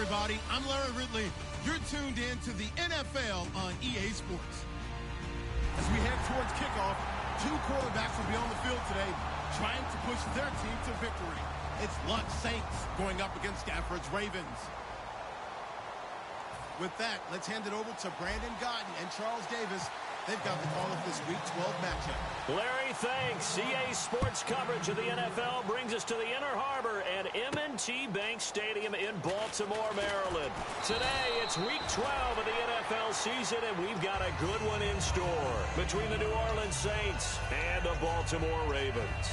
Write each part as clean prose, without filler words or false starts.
everybody. I'm Larry Ridley. You're tuned in to the NFL on EA Sports. As we head towards kickoff, two quarterbacks will be on the field today trying to push their team to victory. It's Luck Saints going up against Stafford's Ravens. With that, let's hand it over to Brandon Godden and Charles Davis. They've got the call of this Week 12 matchup. Larry, thanks. EA Sports coverage of the NFL brings us to the Inner Harbor at M&T Bank Stadium in Baltimore, Maryland. Today, it's Week 12 of the NFL season, and we've got a good one in store between the New Orleans Saints and the Baltimore Ravens.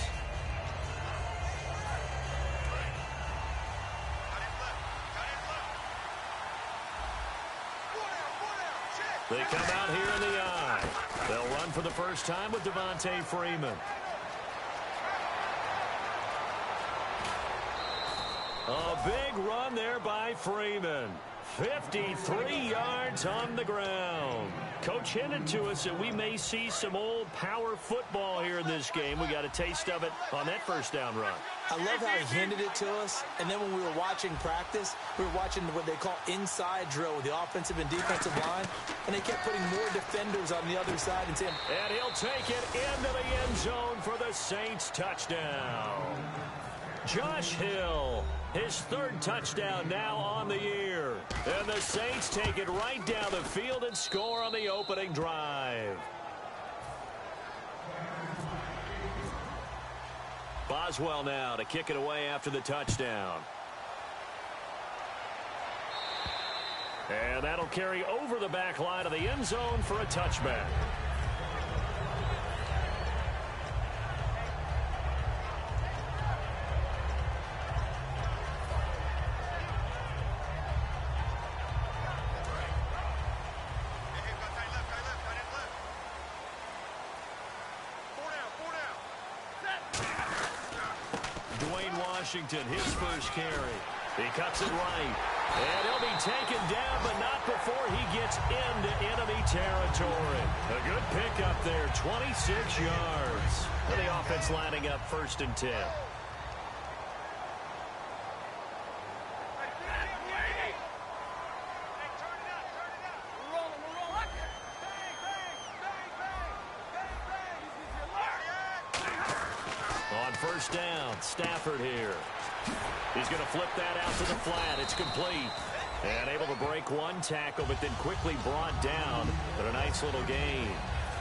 They come out here in the eye. They'll run for the first time with Devontae Freeman. A big run there by Freeman. 53 yards on the ground. Coach hinted to us that we may see some old power football here in this game. We got a taste of it on that first down run. I love how he hinted it to us, and then when we were watching practice, we were watching what they call inside drill with the offensive and defensive line, and they kept putting more defenders on the other side and saying, and he'll take it into the end zone for the Saints touchdown. Josh Hill, his third touchdown now on the year. And the Saints take it right down the field and score on the opening drive. Boswell now to kick it away after the touchdown. And that'll carry over the back line of the end zone for a touchback. Washington, his first carry. He cuts it right. And he'll be taken down, but not before he gets into enemy territory. A good pickup there, 26 yards. And the offense lining up 1st and 10. First down, Stafford here. He's going to flip that out to the flat. It's complete. And able to break one tackle, but then quickly brought down. But a nice little gain.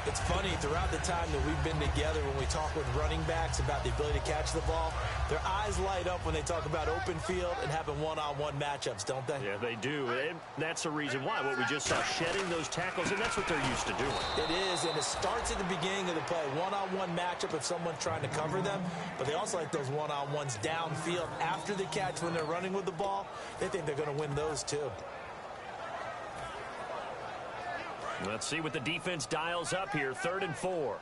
It's funny, throughout the time that we've been together, when we talk with running backs about the ability to catch the ball, their eyes light up when they talk about open field and having one-on-one matchups, don't they? Yeah, they do. And that's the reason why. What we just saw, shedding those tackles, and that's what they're used to doing. It is, and it starts at the beginning of the play. One-on-one matchup if someone's trying to cover them, but they also like those one-on-ones downfield after the catch when they're running with the ball. They think they're going to win those, too. Let's see what the defense dials up here. 3rd and 4.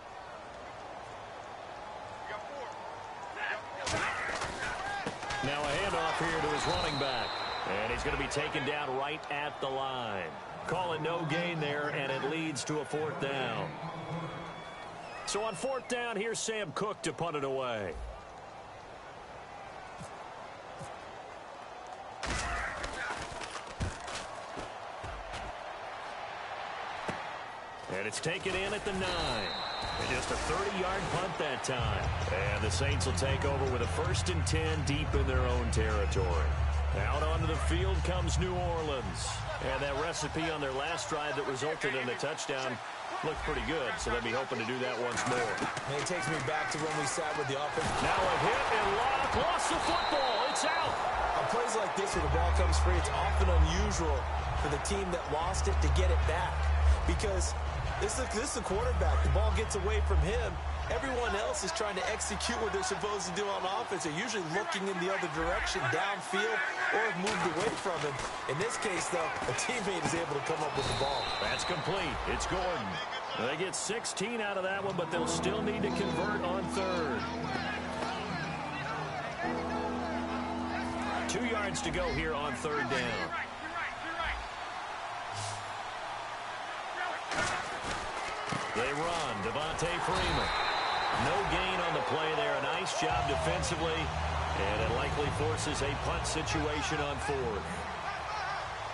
Now a handoff here to his running back. And he's going to be taken down right at the line. Call it no gain there, and it leads to a 4th down. So on 4th down, here's Sam Cook to punt it away. And it's taken in at the 9. And just a 30-yard punt that time. And the Saints will take over with a 1st and 10 deep in their own territory. Out onto the field comes New Orleans. And that recipe on their last drive that resulted in a touchdown looked pretty good. So they'll be hoping to do that once more. And it takes me back to when we sat with the offense. Now a hit and Locke lost the football. It's out. On plays like this where the ball comes free, it's often unusual for the team that lost it to get it back. Because this is the quarterback. The ball gets away from him. Everyone else is trying to execute what they're supposed to do on offense. They're usually looking in the other direction, downfield, or have moved away from him. In this case, though, a teammate is able to come up with the ball. That's complete. It's Gordon. They get 16 out of that one, but they'll still need to convert on 3rd. 2 yards to go here on 3rd down. They run. Devontae Freeman. No gain on the play there. A nice job defensively. And it likely forces a punt situation on 4th.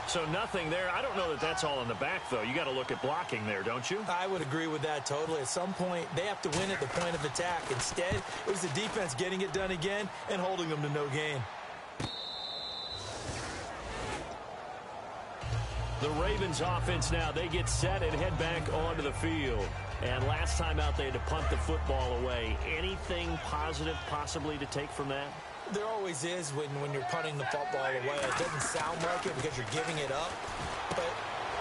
So nothing there. I don't know that that's all in the back, though. You got to look at blocking there, don't you? I would agree with that totally. At some point, they have to win at the point of attack. Instead, it was the defense getting it done again and holding them to no gain. The Ravens offense now, they get set and head back onto the field. And last time out, they had to punt the football away. Anything positive possibly to take from that? There always is when you're punting the football away. It doesn't sound like it because you're giving it up, but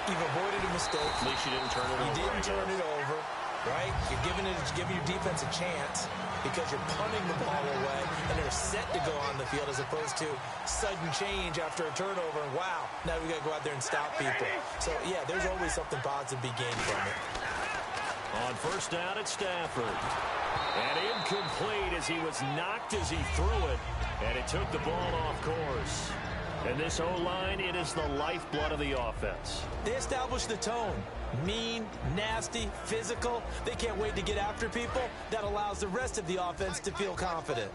you've avoided a mistake. At least you didn't turn it over. You didn't turn it over, right? You're giving your defense a chance because you're punting the ball away, and they're set to go on the field as opposed to sudden change after a turnover. And wow, now we got to go out there and stop people. So, yeah, there's always something positive to be gained from it. On first down at Stafford. And incomplete as he was knocked as he threw it. And it took the ball off course. And this O-line, it is the lifeblood of the offense. They established the tone. Mean, nasty, physical. They can't wait to get after people. That allows the rest of the offense to feel confident.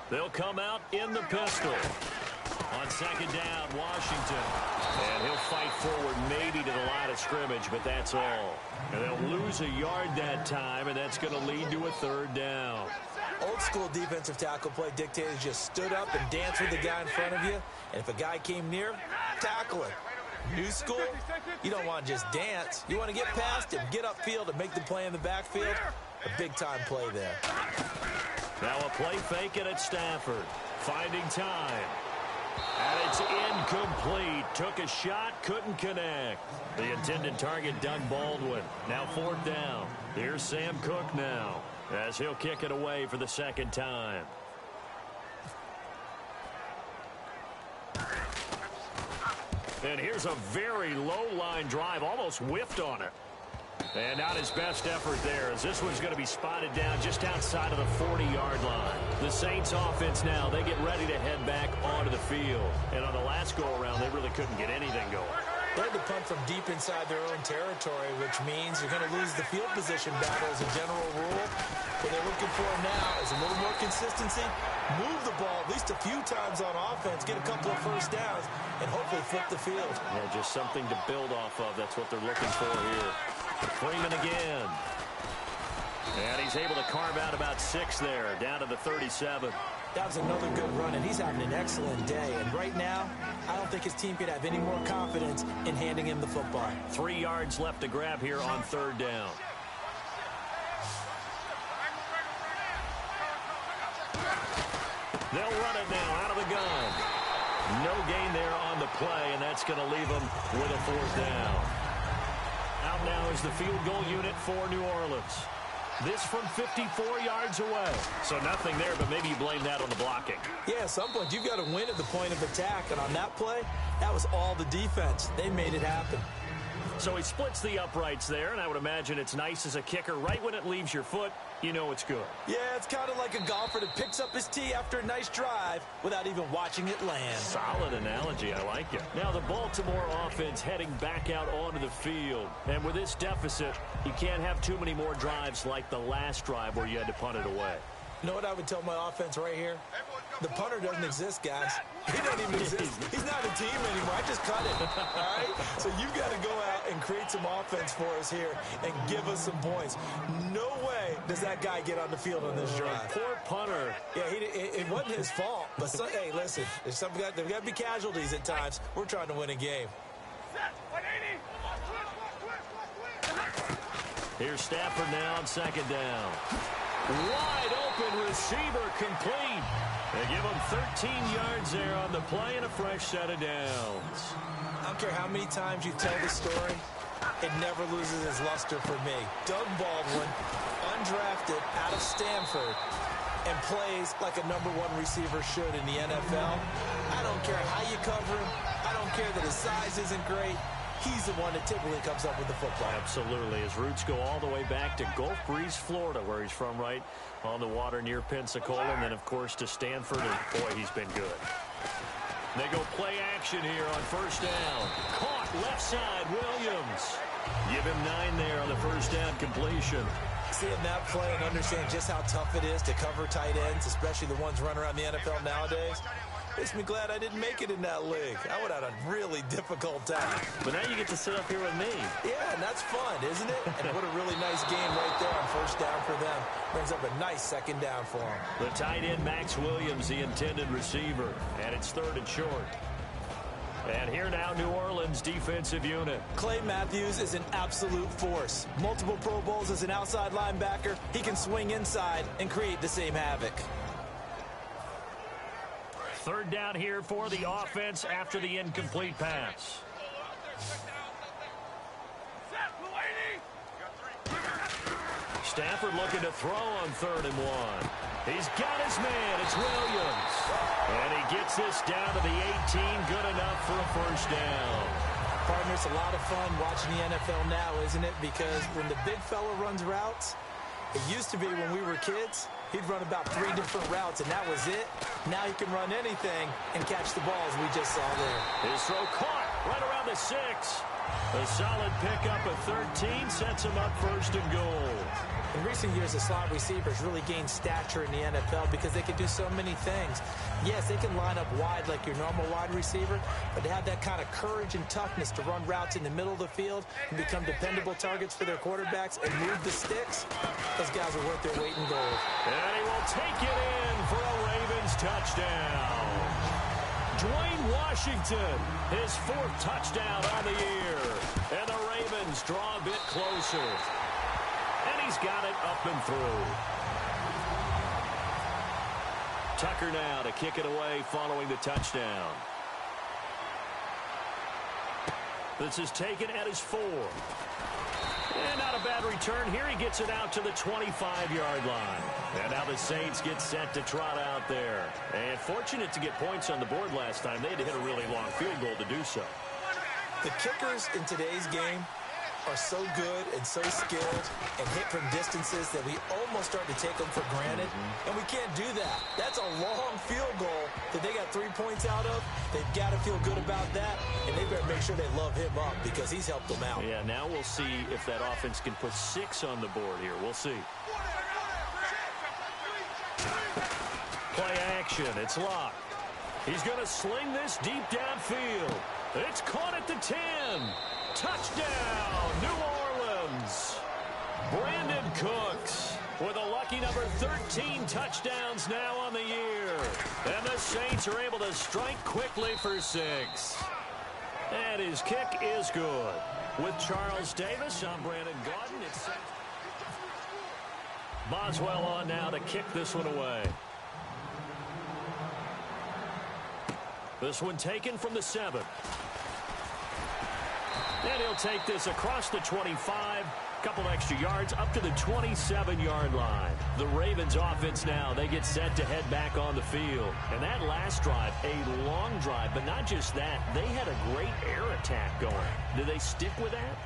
They'll come out in the pistol. On second down, Washington. And he'll fight forward maybe to the line of scrimmage, but that's all. And they'll lose a yard that time, and that's going to lead to a third down. Old school defensive tackle play dictated just stood up and danced with the guy in front of you. And if a guy came near, tackle him. New school, you don't want to just dance. You want to get past him, get upfield, and make the play in the backfield. A big-time play there. Now a play fake it at Stafford. Finding time. And it's incomplete. Took a shot, couldn't connect. The intended target, Doug Baldwin. Now fourth down. Here's Sam Cook now as he'll kick it away for the second time. And here's a very low-line drive, almost whiffed on it. And not his best effort there, as this one's going to be spotted down just outside of the 40-yard line. The Saints offense now, they get ready to head back onto the field. And on the last go-around, they really couldn't get anything going. They had to punt from deep inside their own territory, which means you're going to lose the field position battle as a general rule. What they're looking for now is a little more consistency, move the ball at least a few times on offense, get a couple of first downs, and hopefully flip the field. Yeah, just something to build off of. That's what they're looking for here. Freeman again. And he's able to carve out about 6 there, down to the 37. That was another good run, and he's having an excellent day. And right now, I don't think his team could have any more confidence in handing him the football. 3 yards left to grab here on third down. They'll run it now out of the gun. No gain there on the play, and that's going to leave them with a fourth down. Out now is the field goal unit for New Orleans. This from 54 yards away. So nothing there, but maybe you blame that on the blocking. Yeah, at some point, you've got to win at the point of attack. And on that play, that was all the defense. They made it happen. So he splits the uprights there, and I would imagine it's nice as a kicker. Right when it leaves your foot, you know it's good. Yeah, it's kind of like a golfer that picks up his tee after a nice drive without even watching it land. Solid analogy. I like it. Now the Baltimore offense heading back out onto the field. And with this deficit, you can't have too many more drives like the last drive where you had to punt it away. You know what I would tell my offense right here? The punter doesn't exist, guys. He doesn't even exist. He's not a team anymore. I just cut it, all right? So you've got to go out and create some offense for us here and give us some points. No way does that guy get on the field on this drive. Poor punter. Yeah, it wasn't his fault. But, hey, listen, there's got to be casualties at times. We're trying to win a game. Here's Stafford now on second down. Wide open receiver complete. They give him 13 yards there on the play and a fresh set of downs. I don't care how many times you tell the story, it never loses its luster for me. Doug Baldwin, undrafted out of Stanford, and plays like a #1 receiver should in the NFL. I don't care how you cover him. I don't care that his size isn't great. He's the one that typically comes up with the football. Absolutely. His roots go all the way back to Gulf Breeze, Florida, where he's from, right on the water near Pensacola, and then, of course, to Stanford, and, boy, he's been good. They go play action here on first down. Caught left side, Williams. Give him 9 there on the first down completion. seeing that play and understand just how tough it is to cover tight ends, especially the ones running around the NFL nowadays, makes me glad I didn't make it in that league. I would have had a really difficult time. But now you get to sit up here with me. Yeah, and that's fun, isn't it? And what a really nice game right there on first down for them. Brings up a nice second down for them. The tight end, Max Williams, the intended receiver. And it's 3rd and short. And here now, New Orleans defensive unit. Clay Matthews is an absolute force. Multiple Pro Bowls as an outside linebacker. He can swing inside and create the same havoc. 3rd down here for the offense after the incomplete pass. Stafford looking to throw on 3rd and 1. He's got his man. It's Williams. And he gets this down to the 18. Good enough for a first down. Partner, it's a lot of fun watching the NFL now, isn't it? Because when the big fella runs routes, it used to be when we were kids, he'd run about 3 different routes, and that was it. Now he can run anything and catch the ball, as we just saw there. His throw caught right around the 6. A solid pickup of 13 sets him up 1st and goal. In recent years, the slot receivers really gained stature in the NFL because they can do so many things. Yes, they can line up wide like your normal wide receiver, but to have that kind of courage and toughness to run routes in the middle of the field and become dependable targets for their quarterbacks and move the sticks, those guys are worth their weight in gold. And he will take it in for a Ravens touchdown. Dwayne Washington, his 4th touchdown on the year. And the Ravens draw a bit closer. And he's got it up and through. Tucker now to kick it away following the touchdown. This is taken at his 4. And not a bad return here. He gets it out to the 25-yard line. And now the Saints get set to trot out there. And fortunate to get points on the board last time. They had to hit a really long field goal to do so. The kickers in today's game are so good and so skilled and hit from distances that we almost start to take them for granted. And we can't do that. That's a long field goal that they got 3 points out of. They've got to feel good about that, and they better make sure they love him up because he's helped them out. Yeah, now we'll see if that offense can put 6 on the board here. We'll see. Play action. It's locked. He's going to sling this deep downfield. It's caught at the 10. Touchdown, New Orleans. Brandon Cooks with a lucky number 13 touchdowns now on the year. And the Saints are able to strike quickly for 6. And his kick is good. With Charles Davis, I'm Brandon Gaudin. It's Boswell on now to kick this one away. This one taken from the 7. And he'll take this across the 25. Couple extra yards up to the 27-yard line. The Ravens offense now, they get set to head back on the field. And that last drive, a long drive, but not just that. They had a great air attack going. Do they stick with that?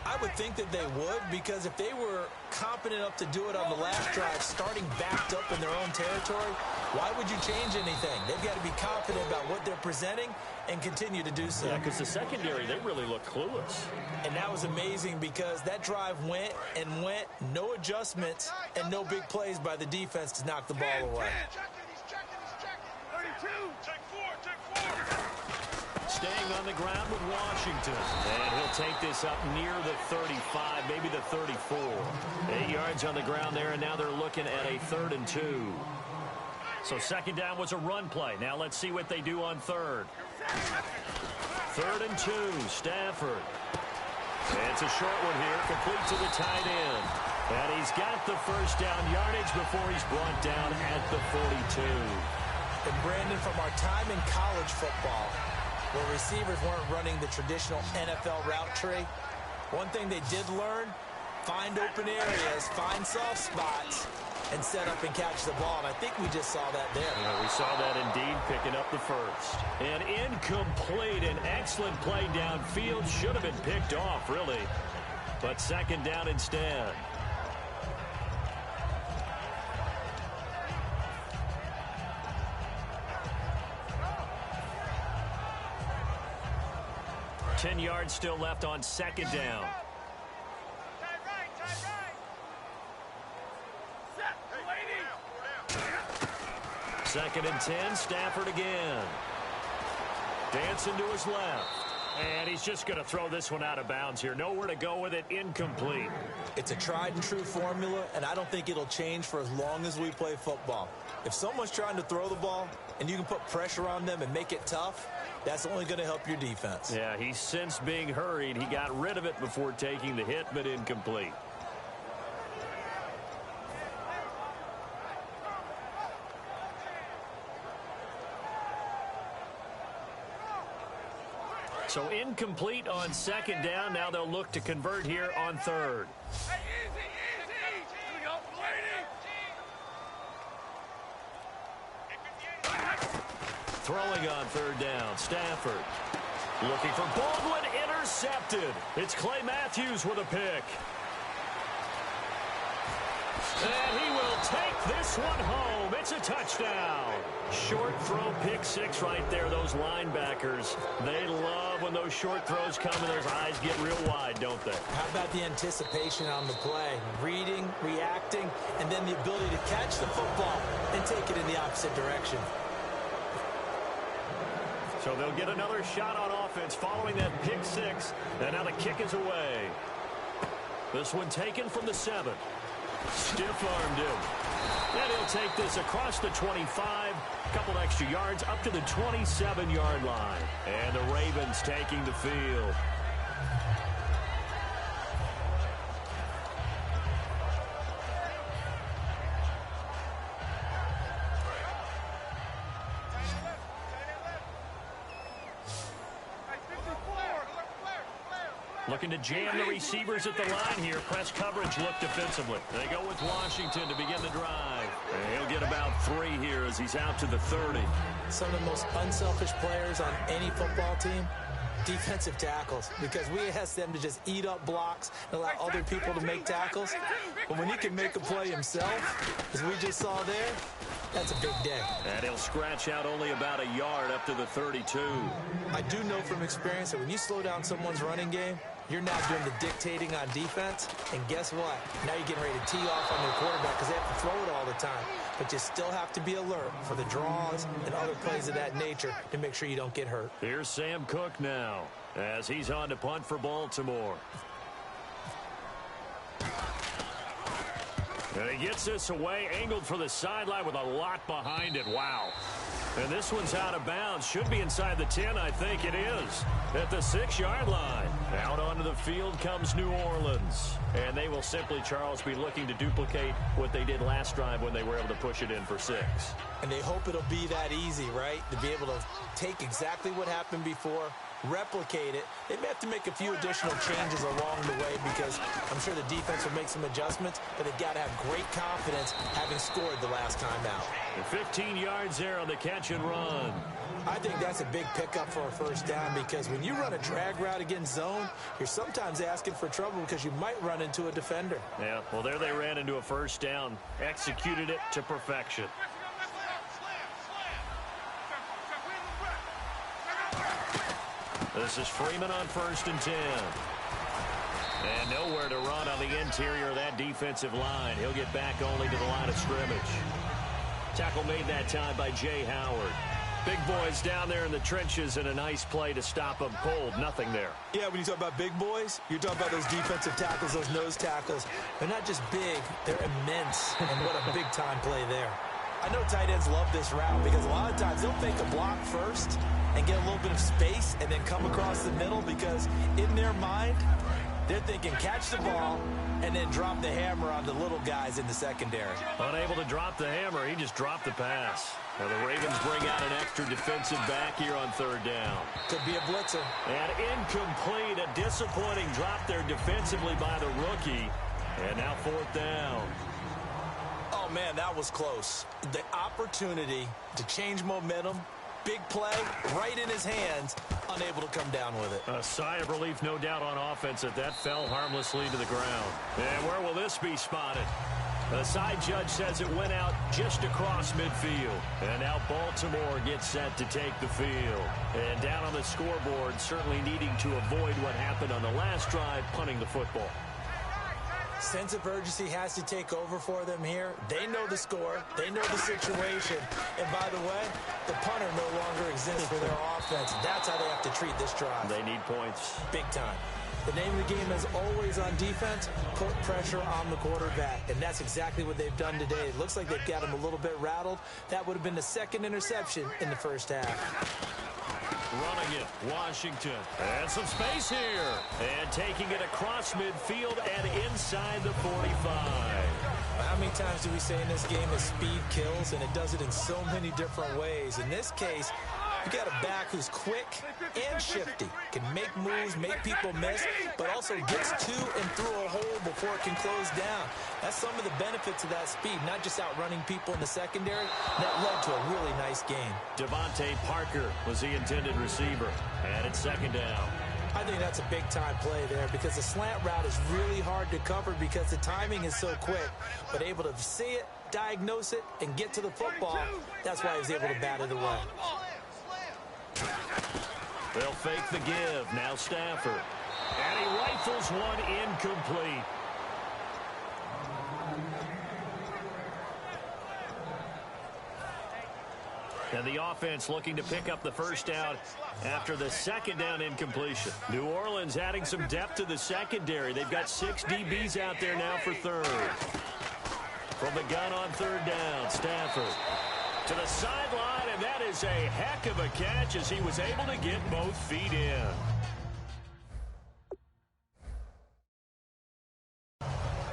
I would think that they would, because if they were competent enough to do it on the last drive, starting backed up in their own territory, why would you change anything? They've got to be confident about what they're presenting and continue to do so. Yeah, because the secondary, they really look clueless. And that was amazing because that drive went and went, no adjustments and no big plays by the defense to knock the ball away. Staying on the ground with Washington. And he'll take this up near the 35, maybe the 34. 8 yards on the ground there, and now they're looking at a 3rd and 2. So second down was a run play. Now let's see what they do on 3rd. 3rd and 2, Stafford. It's a short one here, complete to the tight end. And he's got the first down yardage before he's brought down at the 42. And Brandon, from our time in college football, where receivers weren't running the traditional NFL route tree, one thing they did learn, find open areas, find soft spots, and set up and catch the ball. And I think we just saw that there. Yeah, we saw that indeed, picking up the first. An incomplete, an excellent play downfield. Should have been picked off, really. But second down instead. Ten yards still left on second down. 2nd and 10, Stafford again. Dancing to his left. And he's just going to throw this one out of bounds here. Nowhere to go with it. Incomplete. It's a tried-and-true formula, and I don't think it'll change for as long as we play football. If someone's trying to throw the ball and you can put pressure on them and make it tough, that's only going to help your defense. Yeah, he sensed being hurried. He got rid of it before taking the hit, but incomplete. So incomplete on 2nd down. Now they'll look to convert here on 3rd. Hey, easy. Here we go. Throwing on 3rd down, Stafford. Looking for Baldwin, intercepted. It's Clay Matthews with a pick. And he will take this one home. It's a touchdown. Short throw, pick 6 right there. Those linebackers, they love when those short throws come and those eyes get real wide, don't they? How about the anticipation on the play? Reading, reacting, and then the ability to catch the football and take it in the opposite direction. So they'll get another shot on offense following that pick 6. And now the kick is away. This one taken from the 7. Stiff-armed him. And he'll take this across the 25. Couple extra yards up to the 27-yard line. And the Ravens taking the field. Looking to jam the receivers at the line here. Press coverage look defensively. They go with Washington to begin the drive. And he'll get about 3 here as he's out to the 30. Some of the most unselfish players on any football team, defensive tackles, because we ask them to just eat up blocks and allow other people to make tackles. But when he can make a play himself, as we just saw there, that's a big day. And he'll scratch out only about a yard up to the 32. I do know from experience that when you slow down someone's running game, you're now doing the dictating on defense. And guess what? Now you're getting ready to tee off on their quarterback because they have to throw it all the time. But you still have to be alert for the draws and other plays of that nature to make sure you don't get hurt. Here's Sam Cook now as he's on to punt for Baltimore. And he gets this away, angled for the sideline with a lot behind it. Wow. And this one's out of bounds. Should be inside the 10, I think it is. At the 6-yard line. Out onto the field comes New Orleans. And they will simply, Charles, be looking to duplicate what they did last drive when they were able to push it in for 6. And they hope it'll be that easy, right? To be able to take exactly what happened before, replicate it. They may have to make a few additional changes along the way because I'm sure the defense will make some adjustments, but they've got to have great confidence having scored the last time out. And 15 yards there on the catch and run. I think that's a big pickup for a first down because when you run a drag route against zone, you're sometimes asking for trouble because you might run into a defender. Yeah, well, there they ran into a first down, executed it to perfection. This is Freeman on 1st and 10. And nowhere to run on the interior of that defensive line. He'll get back only to the line of scrimmage. Tackle made that time by Jay Howard. Big boys down there in the trenches and a nice play to stop them cold. Nothing there. Yeah, when you talk about big boys, you're talking about those defensive tackles, those nose tackles. They're not just big, they're immense. And what a big-time play there. I know tight ends love this route because a lot of times they'll fake a block first and get a little bit of space and then come across the middle because in their mind, they're thinking catch the ball and then drop the hammer on the little guys in the secondary. Unable to drop the hammer, he just dropped the pass. Now the Ravens bring out an extra defensive back here on 3rd down. Could be a blitzer. And incomplete, a disappointing drop there defensively by the rookie. And now 4th down. Oh, man, that was close. The opportunity to change momentum, big play, right in his hands, unable to come down with it. A sigh of relief, no doubt, on offense that fell harmlessly to the ground. And where will this be spotted? The side judge says it went out just across midfield. And now Baltimore gets set to take the field. And down on the scoreboard, certainly needing to avoid what happened on the last drive, punting the football. Sense of urgency has to take over for them here. They know the score. They know the situation. And by the way, the punter no longer exists for their offense. That's how they have to treat this drive. They need points. Big time. The name of the game is always on defense, put pressure on the quarterback. And that's exactly what they've done today. It looks like they've got him a little bit rattled. That would have been the second interception in the first half. Running it, Washington. And some space here. And taking it across midfield and inside the 45. How many times do we say in this game that speed kills, and it does it in so many different ways? In this case, you got a back who's quick and shifty, can make moves, make people miss, but also gets to and through a hole before it can close down. That's some of the benefits of that speed, not just outrunning people in the secondary. That led to a really nice game. Devontae Parker was the intended receiver, and it's second down. I think that's a big-time play there because the slant route is really hard to cover because the timing is so quick. But able to see it, diagnose it, and get to the football, that's why he was able to bat it away. They'll fake the give. Now Stafford. And he rifles one incomplete. And the offense looking to pick up the first down after the second down incompletion. New Orleans adding some depth to the secondary. They've got 6 DBs out there now for third. From the gun on third down, Stafford to the sideline, and that is a heck of a catch as he was able to get both feet in.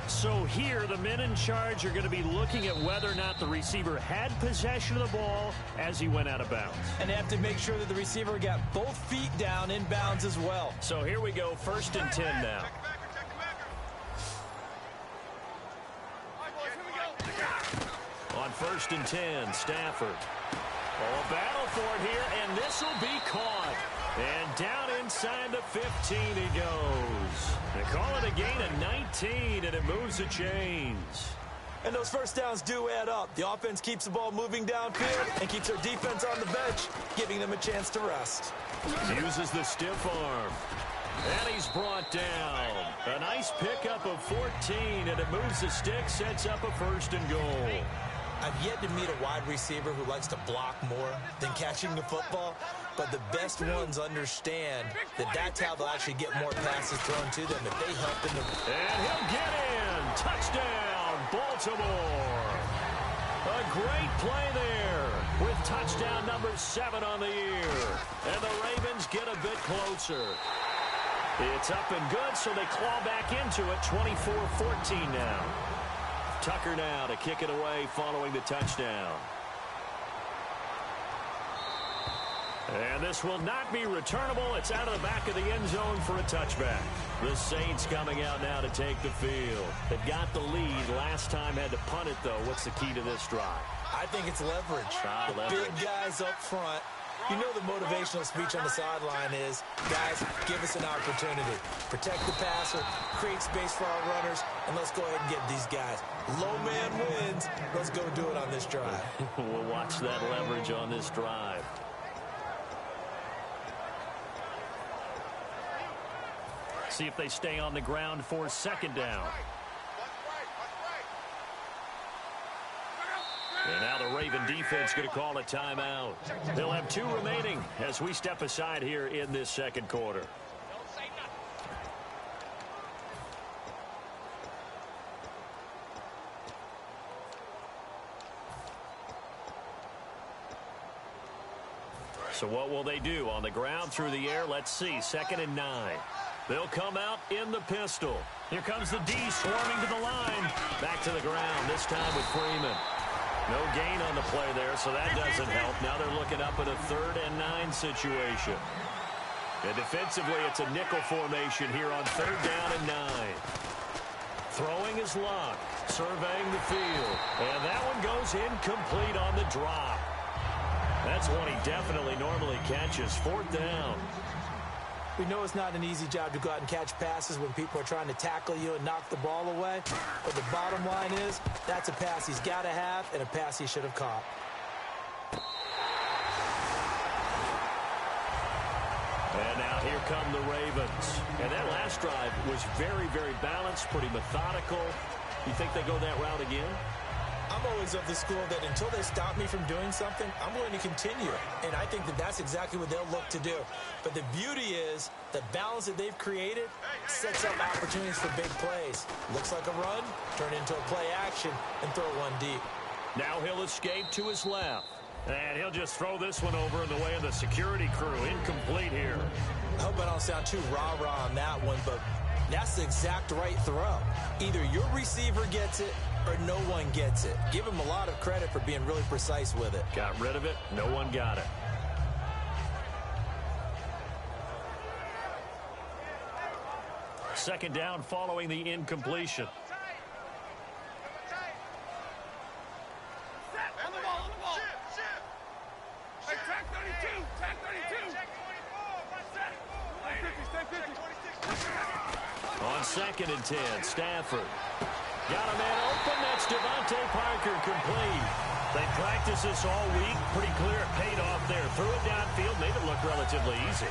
So here, the men in charge are going to be looking at whether or not the receiver had possession of the ball as he went out of bounds. And they have to make sure that the receiver got both feet down in bounds as well. So here we go, 1st and 10 now. On 1st and 10, Stafford. Oh, a battle for it here, and this will be caught. And down inside the 15 he goes. They call it a gain of 19, and it moves the chains. And those first downs do add up. The offense keeps the ball moving downfield and keeps their defense on the bench, giving them a chance to rest. Uses the stiff arm. And he's brought down. A nice pickup of 14, and it moves the stick, sets up a 1st and goal. I've yet to meet a wide receiver who likes to block more than catching the football, but the best ones understand that that's how they'll actually get more passes thrown to them if they help in the... And he'll get in. Touchdown, Baltimore. A great play there with touchdown number 7 on the year. And the Ravens get a bit closer. It's up and good, so they claw back into it, 24-14 now. Tucker now to kick it away following the touchdown. And this will not be returnable. It's out of the back of the end zone for a touchback. The Saints coming out now to take the field. They've got the lead. Last time had to punt it, though. What's the key to this drive? I think it's leverage. Big guys up front. You know the motivational speech on the sideline is, guys, give us an opportunity. Protect the passer, create space for our runners, and let's go ahead and get these guys. Low man wins. Let's go do it on this drive. We'll watch that leverage on this drive. See if they stay on the ground for 2nd down. And now the Raven defense going to call a timeout. They'll have 2 remaining as we step aside here in this 2nd quarter. So what will they do? On the ground, through the air, let's see. 2nd and 9. They'll come out in the pistol. Here comes the D swarming to the line. Back to the ground, this time with Freeman. No gain on the play there, so that doesn't help. Now they're looking up at a 3rd and 9 situation. And defensively, it's a nickel formation here on 3rd down and 9. Throwing his luck, surveying the field. And that one goes incomplete on the drop. That's one he definitely normally catches. 4th down. We know it's not an easy job to go out and catch passes when people are trying to tackle you and knock the ball away. But the bottom line is, that's a pass he's got to have and a pass he should have caught. And now Here come the Ravens. And that last drive was very, very balanced, pretty methodical. You think they go that route again? I'm always of the school that until they stop me from doing something, I'm going to continue. And I think that that's exactly what they'll look to do. But the beauty is the balance that they've created sets up opportunities for big plays. Looks like a run, turn into a play action, and throw one deep. Now he'll escape to his left. And he'll just throw this one over in the way of the security crew. Incomplete here. I hope I don't sound too rah-rah on that one, but that's the exact right throw. Either your receiver gets it or no one gets it. Give him a lot of credit for being really precise with it. Got rid of it. No one got it. Second down following the incompletion. On the ball, on the ball. Hey, track 32, track 32. Stay 50. On 2nd and 10, Stafford. Got a man open. That's Devontae Parker complete. They practiced this all week. Pretty clear it paid off there. Threw it downfield, made it look relatively easy.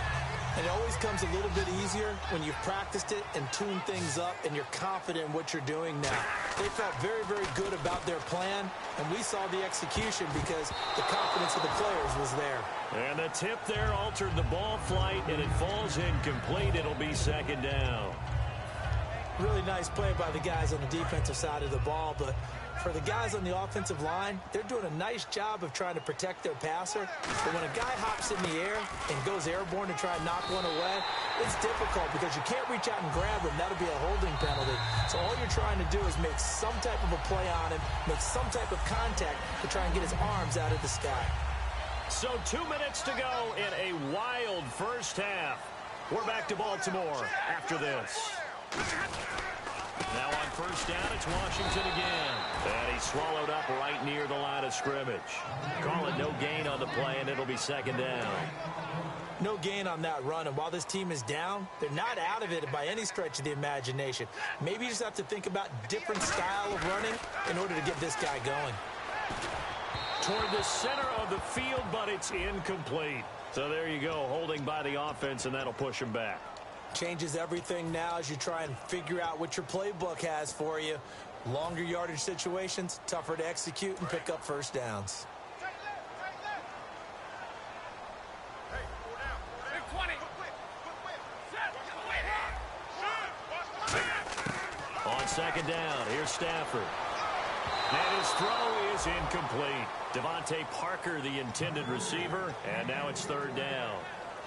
And it always comes a little bit easier when you've practiced it and tuned things up and you're confident in what you're doing now. They felt very, very good about their plan, and we saw the execution because the confidence of the players was there. And the tip there altered the ball flight, and it falls incomplete. It'll be 2nd down. Really nice play by the guys on the defensive side of the ball, but for the guys on the offensive line, they're doing a nice job of trying to protect their passer. But when a guy hops in the air and goes airborne to try and knock one away, it's difficult because you can't reach out and grab him. That'll be a holding penalty. So all you're trying to do is make some type of a play on him, make some type of contact to try and get his arms out of the sky. So 2 minutes to go in a wild first half. We're back to Baltimore after this. Now on first down, it's Washington again. And he's swallowed up right near the line of scrimmage. Call it no gain on the play, and it'll be 2nd down. No gain on that run, and while this team is down, they're not out of it by any stretch of the imagination. Maybe you just have to think about different style of running in order to get this guy going. Toward the center of the field, but it's incomplete. So there you go, holding by the offense, and that'll push him back. Changes everything now as you try and figure out what your playbook has for you. Longer yardage situations, tougher to execute and pick up first downs. On 2nd down, here's Stafford. And his throw is incomplete. Devontae Parker, the intended receiver, and now it's 3rd down.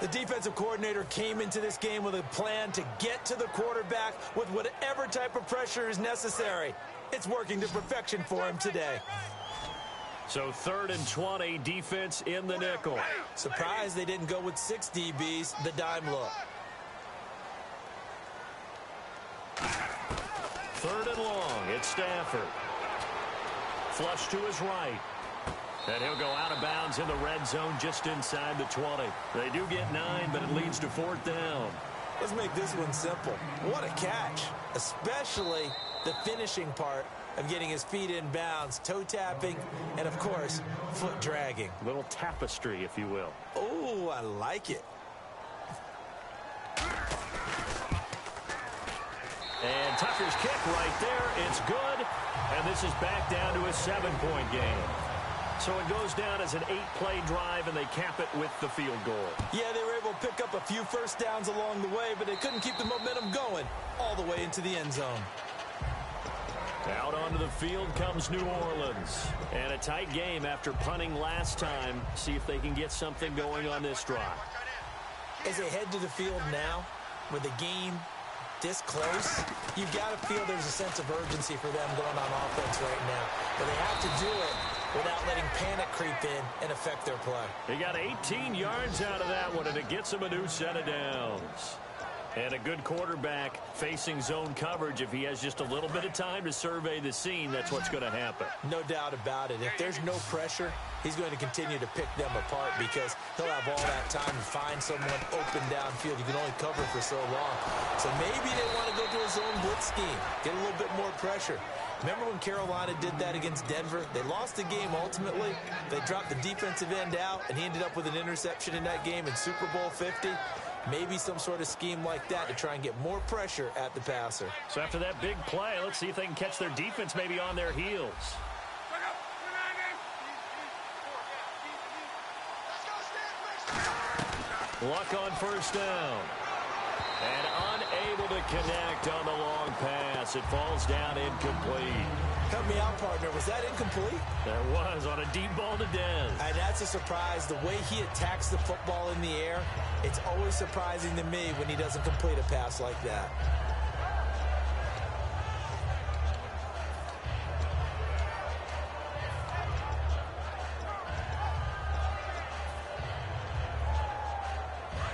The defensive coordinator came into this game with a plan to get to the quarterback with whatever type of pressure is necessary. It's working to perfection for him today. So 3rd and 20, defense in the nickel. Surprised they didn't go with 6 DBs, the dime look. 3rd and long, it's Stafford. Flush to his right. And he'll go out of bounds in the red zone just inside the 20. They do get 9, but it leads to 4th down. Let's make this one simple. What a catch, especially the finishing part of getting his feet in bounds, toe tapping, and of course, foot dragging. Little tapestry, if you will. Oh, I like it. And Tucker's kick right there. It's good. And this is back down to a 7-point game. So it goes down as an 8-play drive, and they cap it with the field goal. Yeah, they were able to pick up a few first downs along the way, but they couldn't keep the momentum going all the way into the end zone. Out onto the field comes New Orleans. And a tight game after punting last time. See if they can get something going on this drive. As they head to the field now, with the game this close, you've got to feel there's a sense of urgency for them going on offense right now. But they have to do it without letting panic creep in and affect their play. He got 18 yards out of that one, and it gets him a new set of downs. And a good quarterback facing zone coverage. If he has just a little bit of time to survey the scene, that's what's going to happen. No doubt about it. If there's no pressure, he's going to continue to pick them apart because he'll have all that time to find someone open downfield. You can only cover for so long. So maybe they want to go to a zone blitz scheme, get a little bit more pressure. Remember when Carolina did that against Denver? They lost the game ultimately. They dropped the defensive end out, and he ended up with an interception in that game in Super Bowl 50. Maybe some sort of scheme like that to try and get more pressure at the passer. So after that big play, let's see if they can catch their defense maybe on their heels. Luck on first down. And unable to connect on the long pass. It falls down incomplete. Help me out, partner. Was that incomplete? That was on a deep ball to Dez. And that's a surprise. The way he attacks the football in the air, it's always surprising to me when he doesn't complete a pass like that.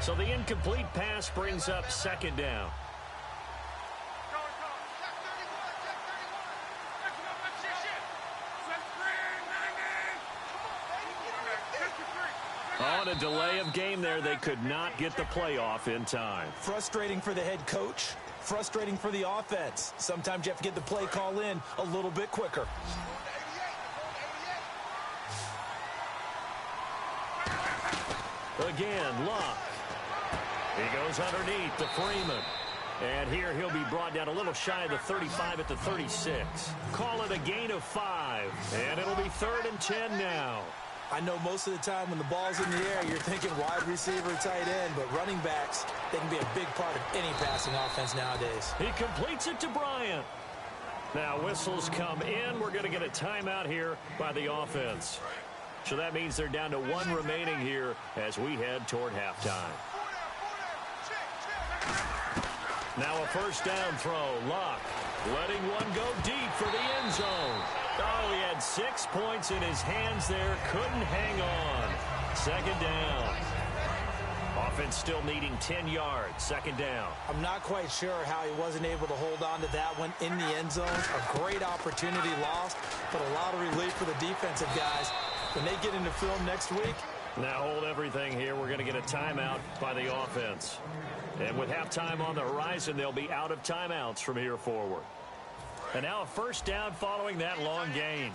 So the incomplete pass brings up second down. On a delay of game there, they could not get the playoff in time. Frustrating for the head coach, frustrating for the offense. Sometimes you have to get the play call in a little bit quicker. Again, Luck. He goes underneath to Freeman. And here he'll be brought down a little shy of the 35 at the 36. Call it a gain of 5. And it'll be 3rd and 10 now. I know most of the time when the ball's in the air, you're thinking wide receiver, tight end, but running backs, they can be a big part of any passing offense nowadays. He completes it to Bryant. Now whistles come in. We're going to get a timeout here by the offense. So that means they're down to 1 remaining here as we head toward halftime. Now a first down throw. Luck letting one go deep for the end zone. Oh, he had 6 points in his hands there. Couldn't hang on. Second down. Offense still needing 10 yards. Second down. I'm not quite sure how he wasn't able to hold on to that one in the end zone. A great opportunity lost, but a lot of relief for the defensive guys. When they get into film next week. Now hold everything here. We're going to get a timeout by the offense. And with halftime on the horizon, they'll be out of timeouts from here forward. And now a first down following that long gain.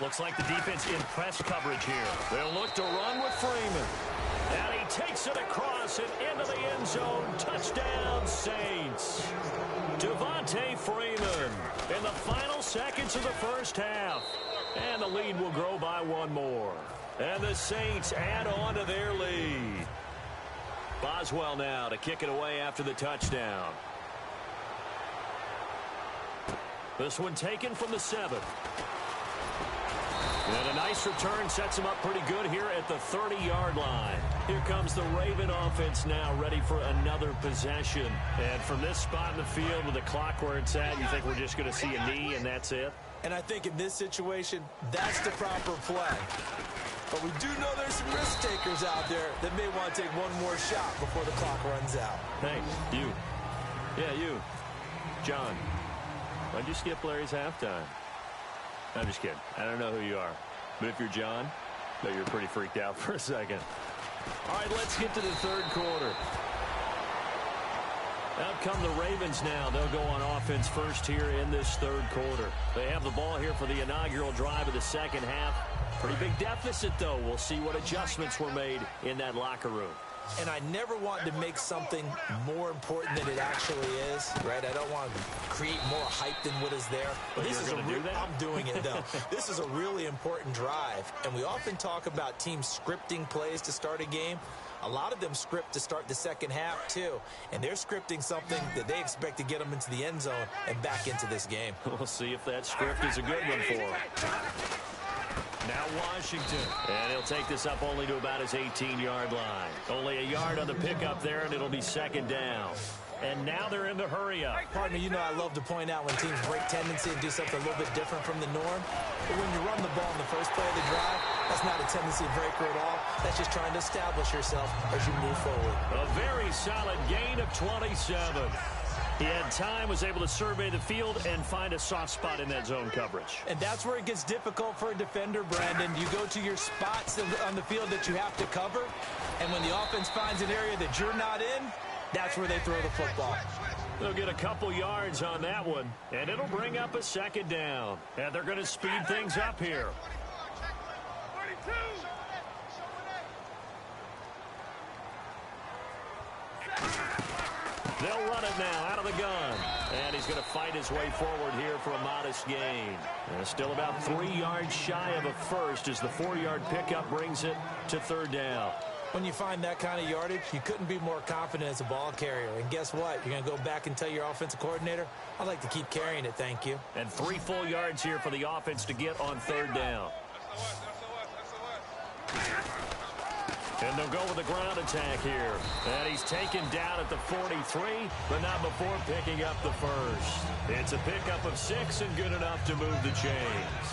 Looks like the defense in press coverage here. They'll look to run with Freeman. And he takes it across and into the end zone. Touchdown, Saints. Devontae Freeman in the final seconds of the first half. And the lead will grow by 1 more. And the Saints add on to their lead. Boswell now to kick it away after the touchdown. This one taken from the 7. And a nice return sets him up pretty good here at the 30-yard line. Here comes the Raven offense now ready for another possession. And from this spot in the field with the clock where it's at, you think we're just going to see a knee and that's it? And I think in this situation, that's the proper play. But we do know there's some risk takers out there that may want to take one more shot before the clock runs out. Hey, you. Yeah, you. John, why'd you skip Larry's halftime? I'm just kidding. I don't know who you are. But if you're John, I bet you're pretty freaked out for a second. All right, let's get to the third quarter. Out come the Ravens now. They'll go on offense first here in this third quarter. They have the ball here for the inaugural drive of the second half. Pretty big deficit, though. We'll see what adjustments were made in that locker room. And I never want to make something more important than it actually is, right? I don't want to create more hype than what is there. But this is I'm doing it, though. This is a really important drive. And we often talk about teams scripting plays to start a game. A lot of them script to start the second half, too. And they're scripting something that they expect to get them into the end zone and back into this game. We'll see if that script is a good one for them. Now Washington. And he'll take this up only to about his 18-yard line. Only a yard on the pickup there, and it'll be second down. And now they're in the hurry-up. Pardon me, you know I love to point out when teams break tendency and do something a little bit different from the norm. But when you run the ball in the first play of the drive, that's not a tendency breaker at all. That's just trying to establish yourself as you move forward. A very solid gain of 27. He had time, was able to survey the field and find a soft spot in that zone coverage. And that's where it gets difficult for a defender, Brandon. You go to your spots on the field that you have to cover, and when the offense finds an area that you're not in, that's where they throw the football. They'll get a couple yards on that one, and it'll bring up a second down. And they're going to speed things up here. They'll run it now out of the gun. And he's going to fight his way forward here for a modest gain. And still about 3 yards shy of a first as the 4-yard pickup brings it to third down. When you find that kind of yardage, you couldn't be more confident as a ball carrier. And guess what? You're going to go back and tell your offensive coordinator, I'd like to keep carrying it, thank you. And 3 full yards here for the offense to get on third down. And they'll go with the ground attack here. And he's taken down at the 43, but not before picking up the first. It's a pickup of 6 and good enough to move the chains.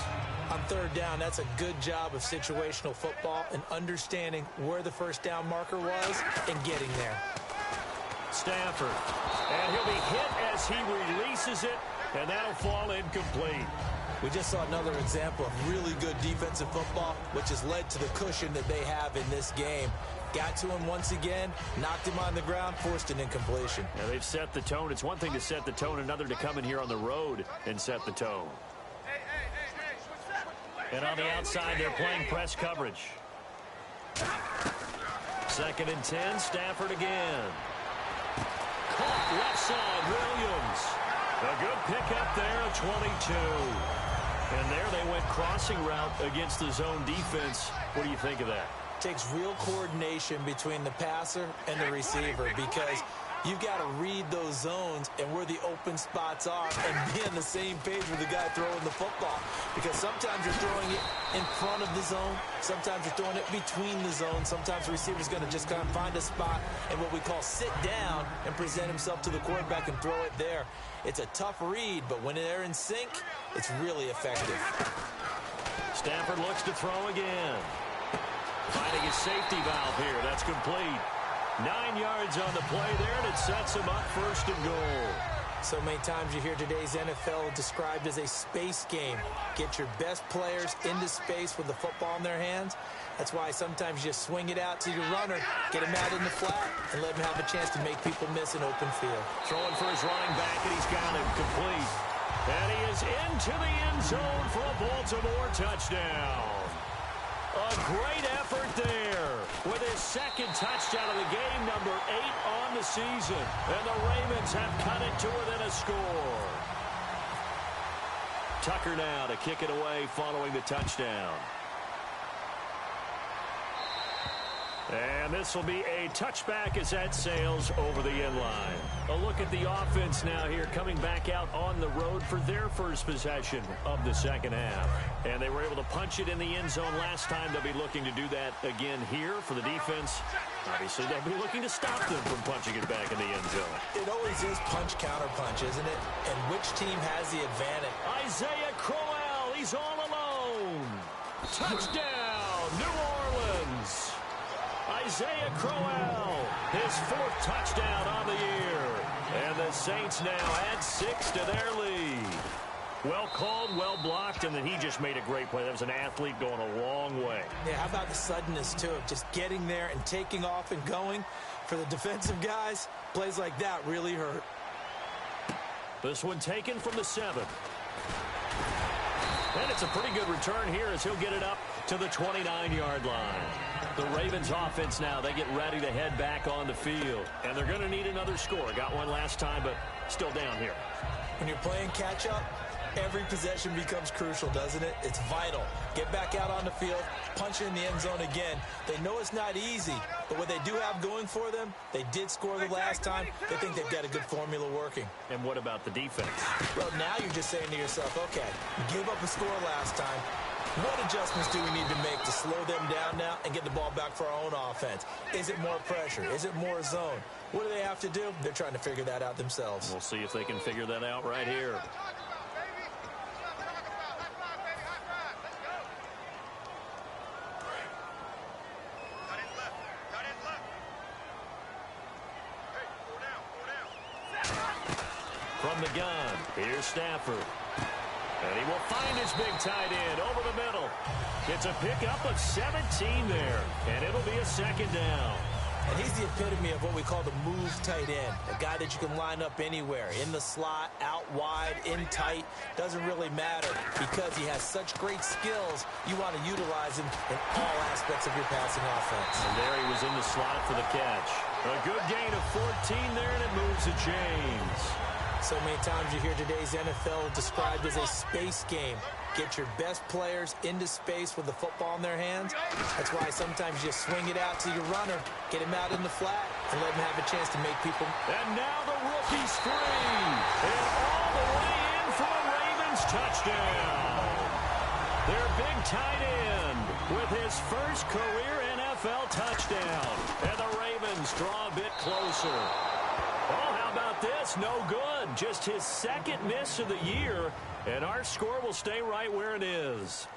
On third down, that's a good job of situational football and understanding where the first down marker was and getting there. Stafford. And he'll be hit as he releases it, and that'll fall incomplete. We just saw another example of really good defensive football, which has led to the cushion that they have in this game. Got to him once again, knocked him on the ground, forced an incompletion. Now they've set the tone. It's one thing to set the tone, another to come in here on the road and set the tone. And on the outside, they're playing press coverage. 2nd and 10, Stafford again. Caught left side, Williams. A good pickup there at 22. And there they went crossing route against the zone defense. What do you think of that? Takes real coordination between the passer and the receiver because you've got to read those zones and where the open spots are and be on the same page with the guy throwing the football. Because sometimes you're throwing it in front of the zone. Sometimes you're throwing it between the zones. Sometimes the receiver's going to just kind of find a spot and what we call sit down and present himself to the quarterback and throw it there. It's a tough read, but when they're in sync, it's really effective. Stafford looks to throw again. Finding his safety valve here. That's complete. 9 yards on the play there, and it sets him up 1st and goal. So many times you hear today's NFL described as a space game. Get your best players into space with the football in their hands. That's why sometimes you just swing it out to your runner, get him out in the flat, and let him have a chance to make people miss an open field. Throwing for his running back, and he's got him complete. And he is into the end zone for a Baltimore touchdown. A great effort there with his 2nd touchdown of the game, number 8 on the season. And the Ravens have cut it to within a score. Tucker now to kick it away following the touchdown. And this will be a touchback as that sails over the end line. A look at the offense now here coming back out on the road for their first possession of the 2nd half. And they were able to punch it in the end zone last time. They'll be looking to do that again here for the defense. Obviously, they'll be looking to stop them from punching it back in the end zone. It always is punch-counter-punch, isn't it? And which team has the advantage? Isaiah Crowell, he's all alone. Touchdown, New Orleans. Isaiah Crowell, his 4th touchdown on the year. And the Saints now add 6 to their lead. Well called, well blocked, and then he just made a great play. That was an athlete going a long way. Yeah, how about the suddenness, too, of just getting there and taking off and going? For the defensive guys, plays like that really hurt. This one taken from the 7. And it's a pretty good return here as he'll get it up to the 29-yard line. The Ravens offense now, they get ready to head back on the field. And they're going to need another score. Got one last time, but still down here. When you're playing catch-up, every possession becomes crucial, doesn't it? It's vital. Get back out on the field, punch it in the end zone again. They know it's not easy, but what they do have going for them, they did score the last time. They think they've got a good formula working. And what about the defense? Well, now you're just saying to yourself, okay, give up a score last time. What adjustments do we need to make to slow them down now and get the ball back for our own offense? Is it more pressure? Is it more zone? What do they have to do? They're trying to figure that out themselves. We'll see if they can figure that out right here. From the gun, here's Stafford. And he will find his big tight end over the middle. It's a pickup of 17 there, and it'll be a 2nd down. And he's the epitome of what we call the move tight end, a guy that you can line up anywhere, in the slot, out wide, in tight, doesn't really matter because he has such great skills. You want to utilize him in all aspects of your passing offense. And there he was in the slot for the catch. A good gain of 14 there, and it moves the chains. So many times you hear today's NFL described as a space game. Get your best players into space with the football in their hands. That's why sometimes you swing it out to your runner, get him out in the flat, and let him have a chance to make people. And now the rookie's free. And all the way in for a Ravens touchdown. Their big tight end with his first career NFL touchdown. And the Ravens draw a bit closer. Oh, how about this? No good. Just his second miss of the year. And our score will stay right where it is.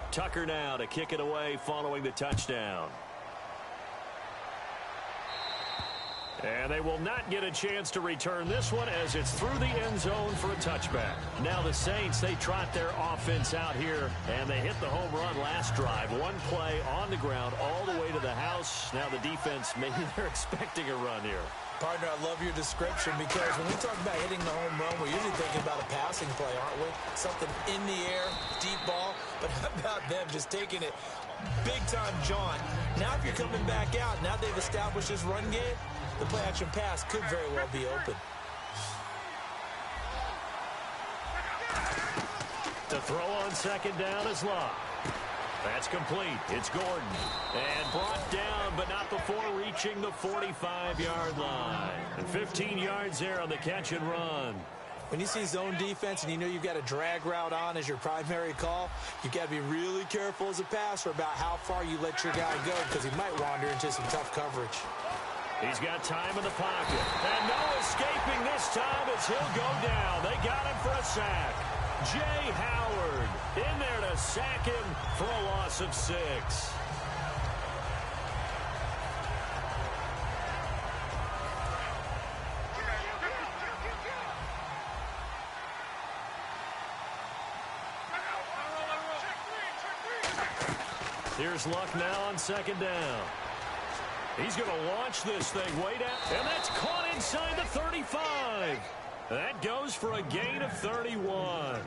Tucker now to kick it away following the touchdown. And they will not get a chance to return this one as it's through the end zone for a touchback. Now the Saints, they trot their offense out here, and they hit the home run last drive. One play on the ground all the way to the house. Now the defense, maybe they're expecting a run here. Partner, I love your description because when we talk about hitting the home run, we're usually thinking about a passing play, aren't we? Something in the air, deep ball. But how about them just taking it big-time jaunt? Now if you're coming back out, now they've established this run game, the play-action pass could very well be open. To throw on second down is Locke. That's complete. It's Gordon. And brought down, but not before reaching the 45-yard line. And 15 yards there on the catch and run. When you see zone defense and you know you've got a drag route on as your primary call, you've got to be really careful as a passer about how far you let your guy go because he might wander into some tough coverage. He's got time in the pocket. And no escaping this time as he'll go down. They got him for a sack. Jay Howard in there to sack him for a loss of 6. Here's Luck now on second down. He's going to launch this thing way down. And that's caught inside the 35. That goes for a gain of 31.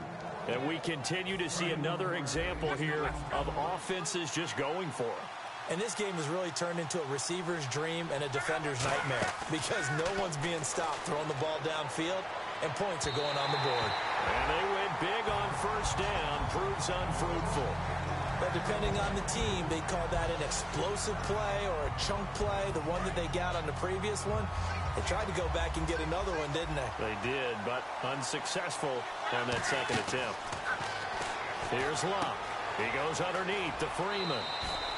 And we continue to see another example here of offenses just going for it. And this game has really turned into a receiver's dream and a defender's nightmare because no one's being stopped throwing the ball downfield, and points are going on the board. And they went big on first down, proves unfruitful. But depending on the team, they call that an explosive play or a chunk play, the one that they got on the previous one. They tried to go back and get another one, didn't they? They did, but unsuccessful on that second attempt. Here's Locke. He goes underneath to Freeman.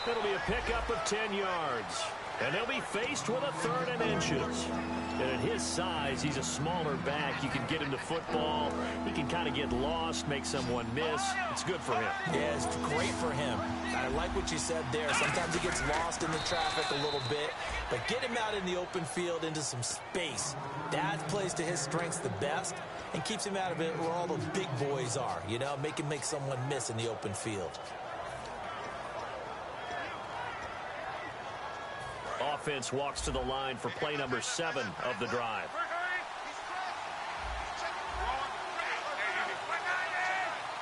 It'll be a pickup of 10 yards. And they'll be faced with a 3rd and inches. And at his size, he's a smaller back. You can get him to football. He can kind of get lost, make someone miss. It's good for him. Yeah, it's great for him. I like what you said there. Sometimes he gets lost in the traffic a little bit. But get him out in the open field into some space. That plays to his strengths the best and keeps him out of it where all the big boys are. You know, make him make someone miss in the open field. Offense walks to the line for play number 7 of the drive.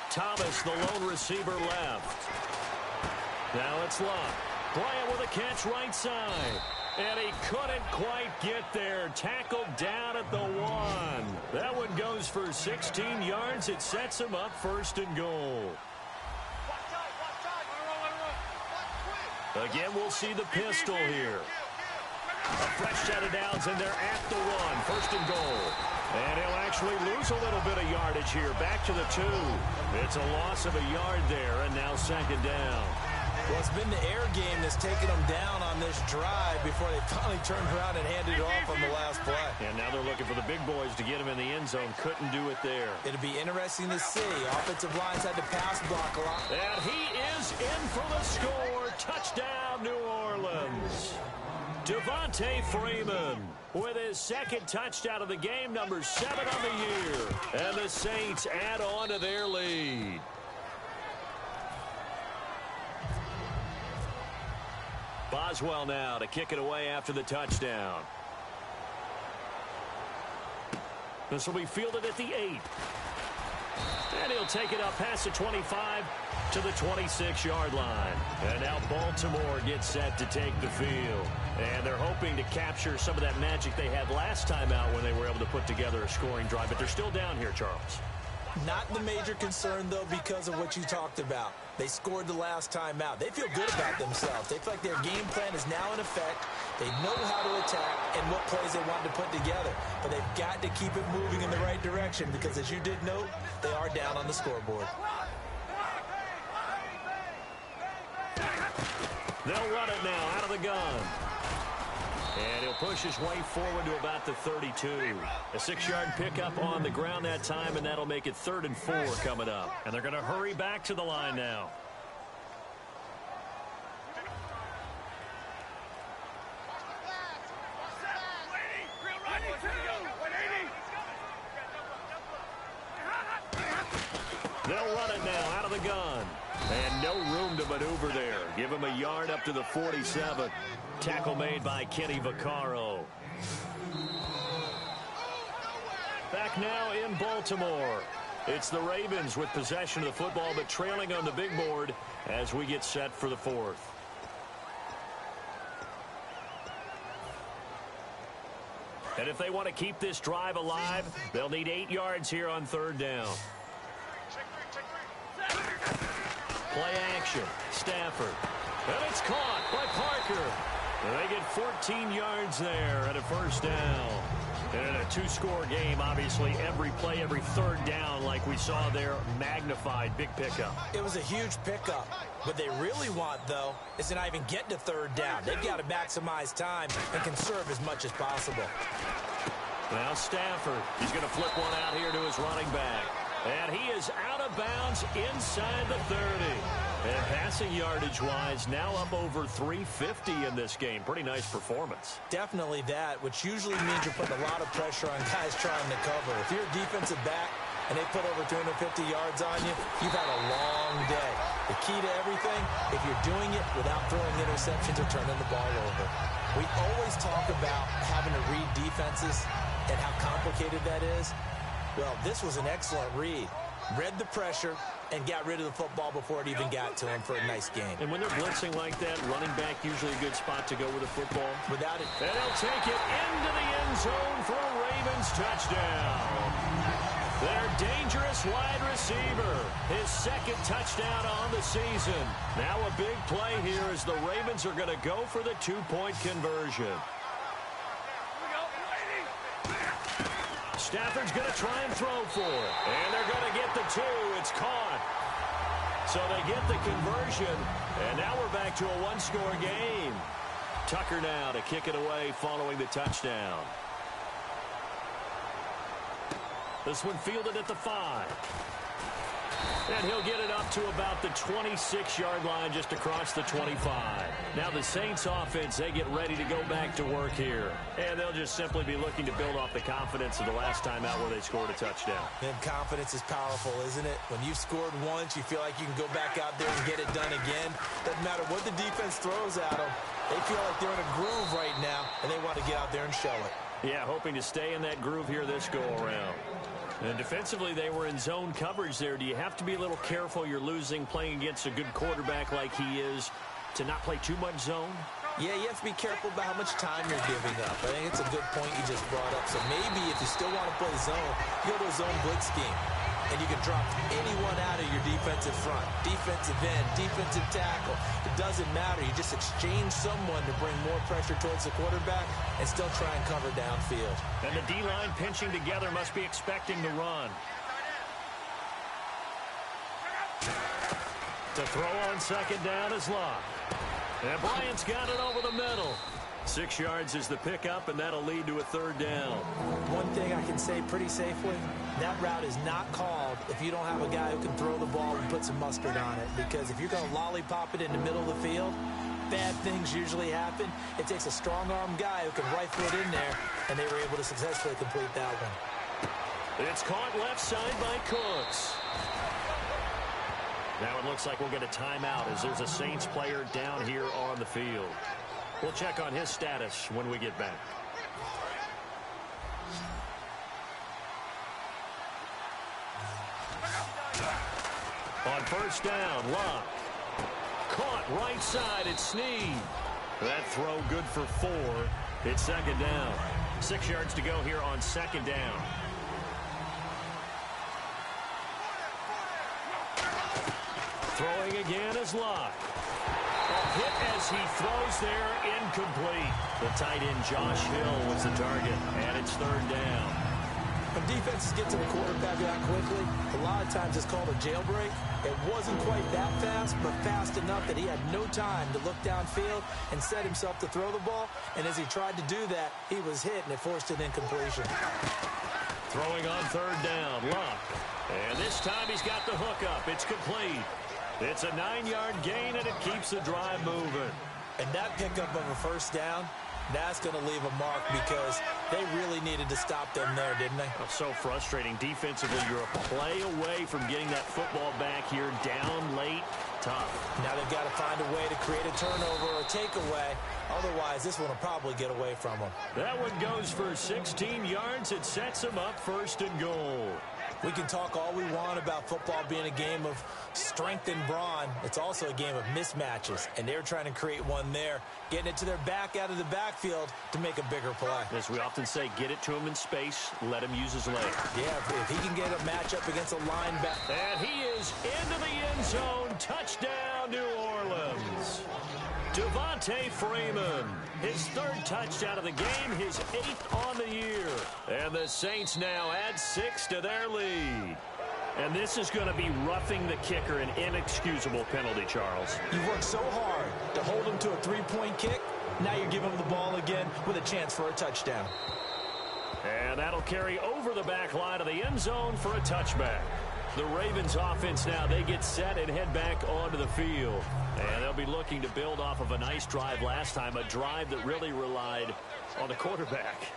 Thomas, the lone receiver, left. Now it's Locke. Bryant with a catch right side. And he couldn't quite get there. Tackled down at the 1. That one goes for 16 yards. It sets him up 1st and goal. Again, we'll see the pistol here. A fresh set of downs, and they're at the 1. 1st and goal. And he'll actually lose a little bit of yardage here. Back to the 2. It's a loss of a yard there, and now 2nd down. Well, it's been the air game that's taken them down on this drive before they finally turned around and handed it off on the last play. And now they're looking for the big boys to get him in the end zone. Couldn't do it there. It'll be interesting to see. Offensive lines had to pass block a lot. And he is in for the score. Touchdown, New Orleans. Devontae Freeman with his 2nd touchdown of the game, number 7 on the year. And the Saints add on to their lead. Boswell now to kick it away after the touchdown. This will be fielded at the 8. And he'll take it up past the 25 to the 26-yard line. And now Baltimore gets set to take the field. And they're hoping to capture some of that magic they had last time out when they were able to put together a scoring drive. But they're still down here, Charles. Not the major concern, though, because of what you talked about. They scored the last time out. They feel good about themselves. They feel like their game plan is now in effect. They know how to attack and what plays they want to put together. But they've got to keep it moving in the right direction because, as you did note, they are down on the scoreboard. They'll run it now out of the gun. And he'll push his way forward to about the 32. A 6-yard pickup on the ground that time, and that'll make it 3rd and 4 coming up. And they're going to hurry back to the line now. They'll run it now out of the gun. And no room to maneuver there. Give him a yard up to the 47. Tackle made by Kenny Vaccaro. Back now in Baltimore. It's the Ravens with possession of the football, but trailing on the big board as we get set for the 4th. And if they want to keep this drive alive, they'll need 8 yards here on 3rd down. Play action. Stafford. And it's caught by Parker. And they get 14 yards there at a 1st down. And in a 2-score game, obviously, every play, every 3rd down, like we saw there, magnified. Big pickup. It was a huge pickup. What they really want, though, is to not even get to 3rd down. They've got to maximize time and conserve as much as possible. Now Stafford. He's going to flip one out here to his running back. And he is out of bounds inside the 30. And passing yardage-wise, now up over 350 in this game. Pretty nice performance. Definitely that, which usually means you're putting a lot of pressure on guys trying to cover. If you're a defensive back and they put over 250 yards on you, you've had a long day. The key to everything, if you're doing it without throwing interceptions or turning the ball over. We always talk about having to read defenses and how complicated that is. Well, this was an excellent read. Read the pressure and got rid of the football before it even got to him for a nice game. And when they're blitzing like that, running back usually a good spot to go with the football. Without it. And he'll take it into the end zone for a Ravens touchdown. Their dangerous wide receiver. His 2nd touchdown on the season. Now a big play here as the Ravens are going to go for the 2-point conversion. Stafford's going to try and throw for it. And they're going to get the 2. It's caught. So they get the conversion. And now we're back to a 1-score game. Tucker now to kick it away following the touchdown. This one fielded at the 5. And he'll get it up to about the 26-yard line just across the 25. Now the Saints offense, they get ready to go back to work here. And they'll just simply be looking to build off the confidence of the last time out where they scored a touchdown. And confidence is powerful, isn't it? When you've scored once, you feel like you can go back out there and get it done again. Doesn't matter what the defense throws at them. They feel like they're in a groove right now, and they want to get out there and show it. Yeah, hoping to stay in that groove here this go-around. And defensively, they were in zone coverage there. Do you have to be a little careful? You're losing playing against a good quarterback like he is to not play too much zone? Yeah, you have to be careful about how much time you're giving up. I think it's a good point you just brought up. So maybe if you still want to play zone, you go to a zone blitz scheme. And you can drop anyone out of your defensive front. Defensive end, defensive tackle. It doesn't matter. You just exchange someone to bring more pressure towards the quarterback and still try and cover downfield. And the D-line pinching together must be expecting the run. To throw on 2nd down is Locke. And Bryant's got it over the middle. 6 yards is the pickup, and that'll lead to a 3rd down. One thing I can say pretty safely, that route is not called if you don't have a guy who can throw the ball and put some mustard on it. Because if you're going to lollipop it in the middle of the field, bad things usually happen. It takes a strong-arm guy who can rifle it in there, and they were able to successfully complete that one. It's caught left side by Cooks. Now it looks like we'll get a timeout as there's a Saints player down here on the field. We'll check on his status when we get back. On first down, Locke. Caught right side, it's Snead. That throw good for 4. It's second down. 6 yards to go here on second down. Throwing again is Locke. A hit as he throws there, incomplete. The tight end Josh Hill was the target, and it's third down. When defenses get to the quarterback that quickly, a lot of times it's called a jailbreak. It wasn't quite that fast, but fast enough that he had no time to look downfield and set himself to throw the ball. And as he tried to do that, he was hit, and it forced an incompletion. Throwing on third down, Locke. And this time he's got the hook up. It's complete. It's a 9-yard gain, and it keeps the drive moving. And that pickup of a first down, that's going to leave a mark because they really needed to stop them there, didn't they? Oh, so frustrating. Defensively, you're a play away from getting that football back here, down late, tough. Now they've got to find a way to create a turnover or a takeaway. Otherwise, this one will probably get away from them. That one goes for 16 yards. It sets them up first and goal. We can talk all we want about football being a game of strength and brawn. It's also a game of mismatches, and they're trying to create one there, getting it to their back out of the backfield to make a bigger play. As we often say, get it to him in space, let him use his leg. Yeah, if he can get a matchup against a linebacker. And he is into the end zone. Touchdown, New Orleans. Devontae Freeman, his 3rd touchdown of the game, his 8th on the year. And the Saints now add 6 to their lead. And this is going to be roughing the kicker, an inexcusable penalty, Charles. You've worked so hard to hold him to a 3-point kick. Now you're giving him the ball again with a chance for a touchdown. And that'll carry over the back line of the end zone for a touchback. The Ravens offense now, they get set and head back onto the field. And they'll be looking to build off of a nice drive last time, a drive that really relied on the quarterback.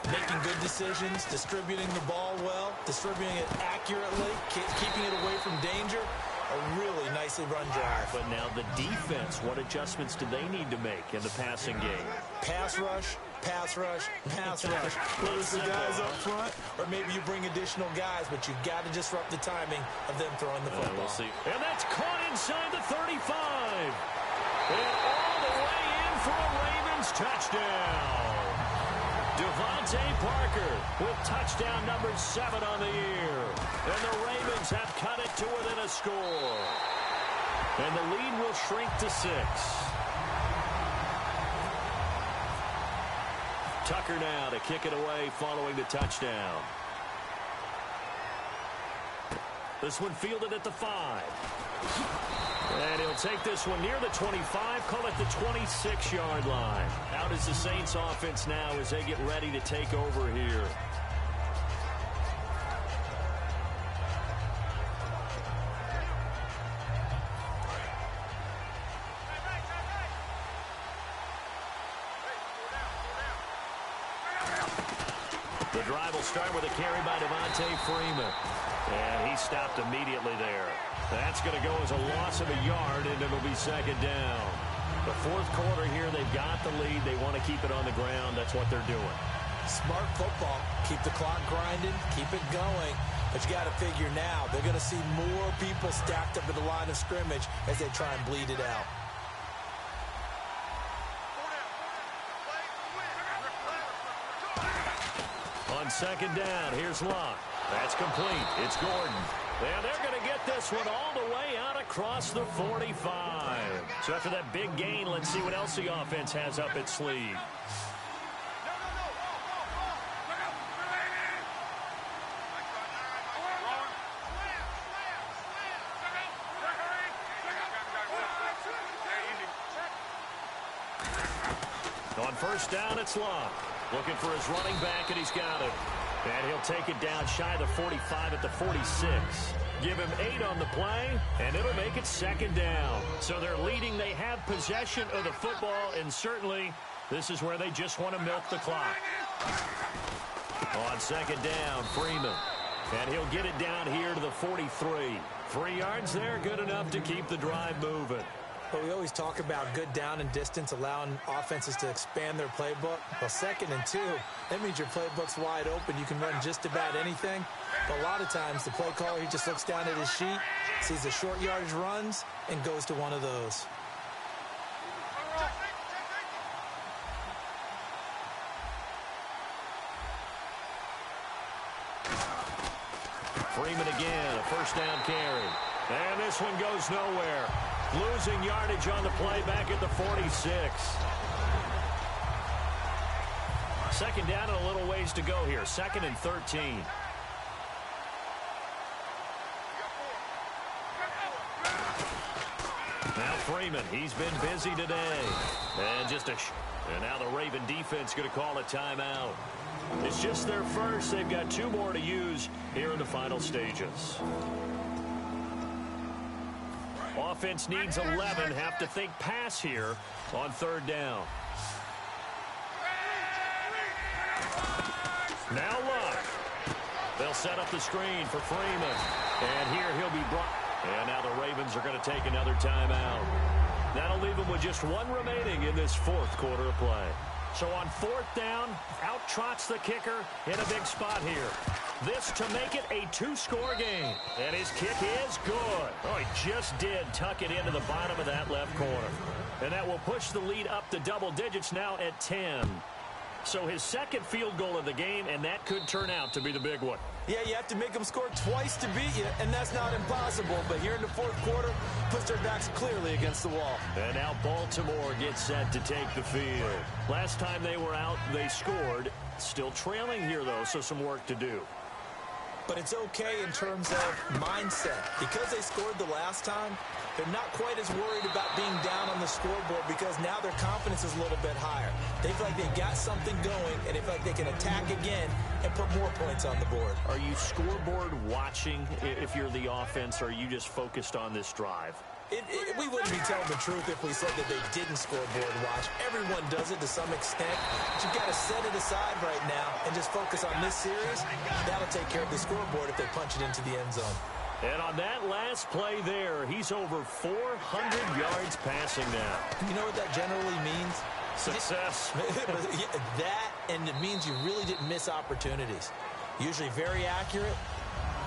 Making good decisions, distributing the ball well, distributing it accurately, keeping it away from danger. A really nicely run drive. But now the defense, what adjustments do they need to make in the passing game? Pass rush, pass rush, pass rush. Whether it's the guys up front or maybe you bring additional guys, but you've got to disrupt the timing of them throwing the football. We'll see. And that's caught inside the 35. And all the way in for a Ravens touchdown. Devontae Parker with touchdown number 7 on the year. And the Ravens have cut it to within a score. And the lead will shrink to 6. Tucker now to kick it away following the touchdown. This one fielded at the 5. And he'll take this one near the 25, call it the 26-yard line. Out is the Saints offense now as they get ready to take over here. The drive will start with a carry by Devontae Freeman. And he stopped immediately there. That's going to go as a loss of a yard, and it'll be second down. The 4th quarter here, they've got the lead. They want to keep it on the ground. That's what they're doing. Smart football. Keep the clock grinding. Keep it going. But you got to figure now, they're going to see more people stacked up at the line of scrimmage as they try and bleed it out. On second down, here's Locke. That's complete. It's Gordon. And they're going to get this one all the way out across the 45. So after that big gain, let's see what else the offense has up its sleeve. On first down, it's Locke. Looking for his running back, and he's got it. And he'll take it down shy of the 45 at the 46. Give him 8 on the play, and it'll make it second down. So they're leading. They have possession of the football, and certainly this is where they just want to milk the clock. On second down, Freeman. And he'll get it down here to the 43. 3 yards there, good enough to keep the drive moving. But we always talk about good down and distance, allowing offenses to expand their playbook. Well, 2nd and 2, that means your playbook's wide open. You can run just about anything. But a lot of times, the play caller, he just looks down at his sheet, sees the short yardage runs, and goes to one of those. Freeman again, a first down carry. And this one goes nowhere. Losing yardage on the play back at the 46. 2nd down and a little ways to go here. 2nd and 13. Now Freeman, he's been busy today. And now the Raven defense going to call a timeout. It's just their first. They've got 2 more to use here in the final stages. Offense needs 11. Have to think pass here on 3rd down. Now Luck. They'll set up the screen for Freeman. And here he'll be brought. And now the Ravens are going to take another timeout. That'll leave them with just 1 remaining in this 4th quarter of play. So on 4th down, out trots the kicker in a big spot here. This to make it a 2-score game. And his kick is good. Oh, he just did tuck it into the bottom of that left corner. And that will push the lead up to double digits now at 10. So his 2nd field goal of the game, and that could turn out to be the big one. Yeah, you have to make them score twice to beat you, and that's not impossible. But here in the 4th quarter, puts their backs clearly against the wall. And now Baltimore gets set to take the field. Last time they were out, they scored. Still trailing here, though, so some work to do. But it's okay in terms of mindset. Because they scored the last time, they're not quite as worried about being down on the scoreboard because now their confidence is a little bit higher. They feel like they've got something going, and they feel like they can attack again and put more points on the board. Are you scoreboard watching if you're the offense, or are you just focused on this drive? We wouldn't be telling the truth if we said that they didn't scoreboard watch. Everyone does it to some extent. But you've got to set it aside right now and just focus on this series. That'll take care of the scoreboard if they punch it into the end zone. And on that last play there, he's over 400 yards passing now. You know what that generally means? Success. That, and it means you really didn't miss opportunities. Usually very accurate.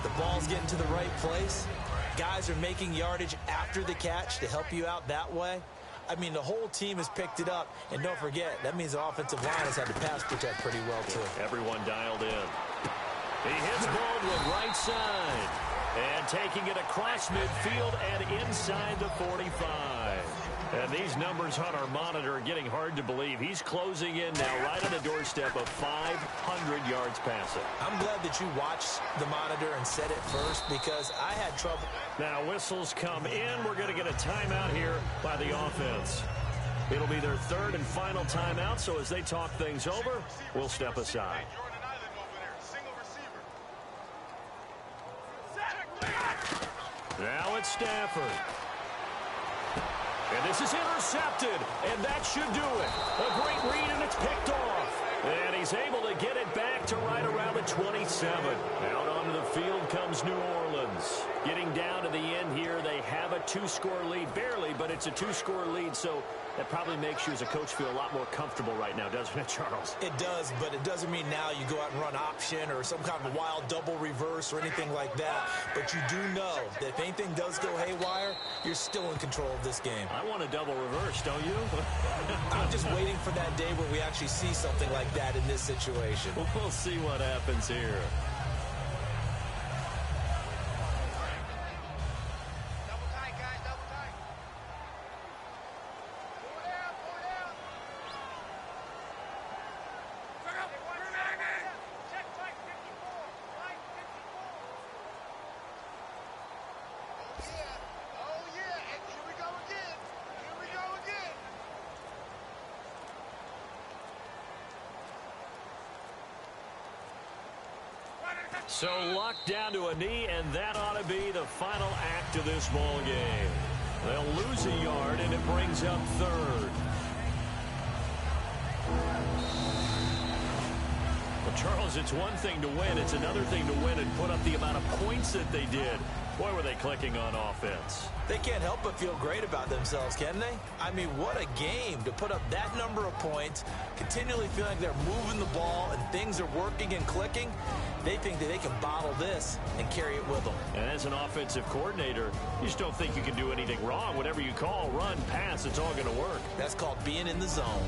The ball's getting to the right place. Guys are making yardage after the catch to help you out that way. I mean, the whole team has picked it up. And don't forget, that means the offensive line has had to pass protect pretty well, too. Everyone dialed in. He hits Baldwin right side. And taking it across midfield and inside the 45. And these numbers on our monitor are getting hard to believe. He's closing in now right on the doorstep of 500 yards passing. I'm glad that you watched the monitor and said it first because I had trouble. Now whistles come in. We're going to get a timeout here by the offense. It'll be their 3rd and final timeout, so as they talk things over, we'll step aside. Now it's Stafford. And this is intercepted, and that should do it. A great read, and it's picked off. And he's able to get it back to right around the 27. Out onto the field comes New Orleans. Getting down to the end here, they have a 2-score lead. Barely, but it's a 2-score lead, so that probably makes you as a coach feel a lot more comfortable right now, doesn't it, Charles? It does, but it doesn't mean now you go out and run option or some kind of wild double reverse or anything like that. But you do know that if anything does go haywire, you're still in control of this game. I want a double reverse, don't you? I'm just waiting for that day where we actually see something like that in this situation. We'll see what happens here. So Luck down to a knee, and that ought to be the final act of this ball game. They'll lose a yard, and it brings up 3rd. Well, Charles, it's one thing to win. It's another thing to win and put up the amount of points that they did. Boy, were they clicking on offense. They can't help but feel great about themselves, can they? I mean, what a game to put up that number of points, continually feeling like they're moving the ball and things are working and clicking. They think that they can bottle this and carry it with them. And as an offensive coordinator, you just don't think you can do anything wrong. Whatever you call, run, pass, it's all going to work. That's called being in the zone.